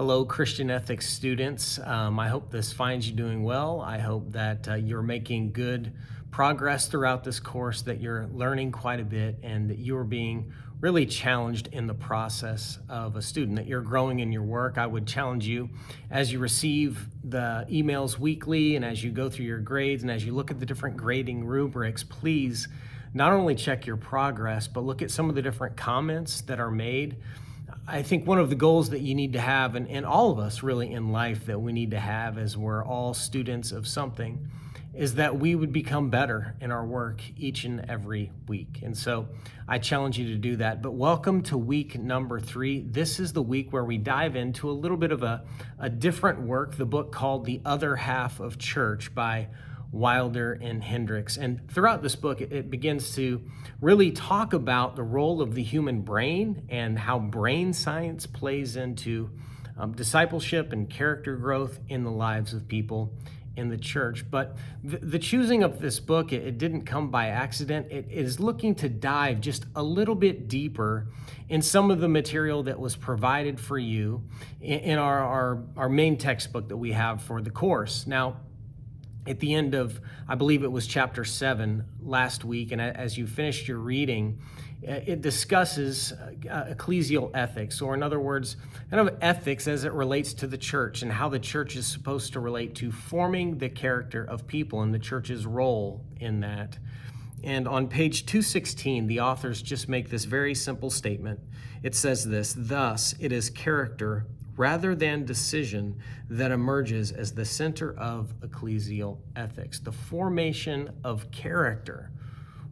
Hello, Christian ethics students. I hope this finds you doing well. I hope that you're making good progress throughout this course, that you're learning quite a bit, and that you're being really challenged in the process of a student, that you're growing in your work. I would challenge you as you receive the emails weekly and as you go through your grades and as you look at the different grading rubrics, please not only check your progress, but look at some of the different comments that are made. I think one of the goals that you need to have, and all of us really in life that we need to have as we're all students of something, is that we would become better in our work each and every week. And so I challenge you to do that. But welcome to week number 3. This is the week where we dive into a little bit of a different work, the book called The Other Half of Church by Wilder and Hendricks. And throughout this book, it begins to really talk about the role of the human brain and how brain science plays into discipleship and character growth in the lives of people in the church. But the choosing of this book, it didn't come by accident. It is looking to dive just a little bit deeper in some of the material that was provided for you in our main textbook that we have for the course. Now, at the end of, I believe it was chapter 7 last week, and as you finished your reading, it discusses ecclesial ethics, or in other words, kind of ethics as it relates to the church and how the church is supposed to relate to forming the character of people and the church's role in that. And on page 216, the authors just make this very simple statement. It says this: "Thus, it is character rather than decision that emerges as the center of ecclesial ethics." The formation of character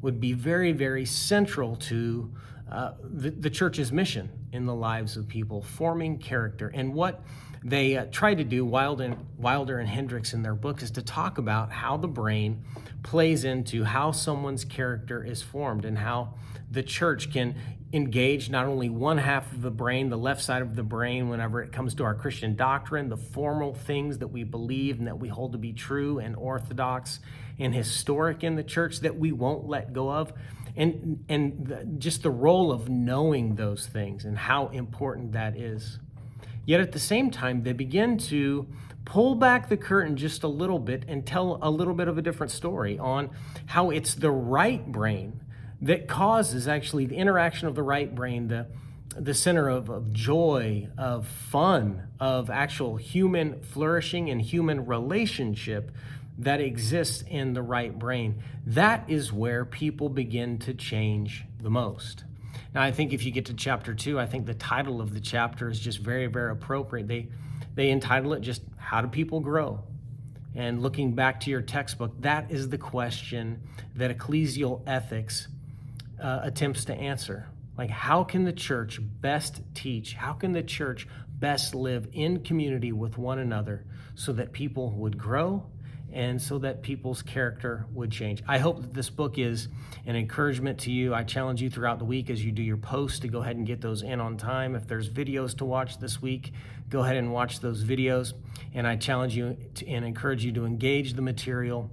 would be very, very central to the church's mission in the lives of people, forming character. And what they try to do, Wilder and Hendricks in their book, is to talk about how the brain plays into how someone's character is formed and how the church can engage not only one half of the brain, the left side of the brain, whenever it comes to our Christian doctrine, the formal things that we believe and that we hold to be true and orthodox and historic in the church that we won't let go of, and just the role of knowing those things and how important that is. Yet at the same time, they begin to pull back the curtain just a little bit and tell a little bit of a different story on how it's the right brain that causes actually the interaction of the right brain, the center of joy, of fun, of actual human flourishing and human relationship that exists in the right brain. That is where people begin to change the most. Now, I think if you get to chapter 2, I think the title of the chapter is just very, very appropriate. They entitle it just, "How Do People Grow?" And looking back to your textbook, that is the question that ecclesial ethics attempts to answer. Like, how can the church best teach? How can the church best live in community with one another so that people would grow and so that people's character would change? I hope that this book is an encouragement to you. I challenge you throughout the week as you do your posts to go ahead and get those in on time. If there's videos to watch this week, go ahead and watch those videos. And I challenge you and encourage you to engage the material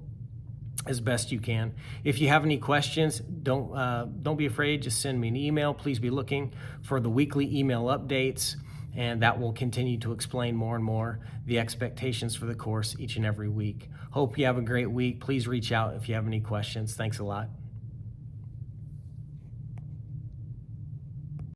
as best you can. If you have any questions, don't be afraid. Just send me an email. Please be looking for the weekly email updates, and that will continue to explain more and more the expectations for the course each and every week. Hope you have a great week. Please reach out if you have any questions. Thanks a lot.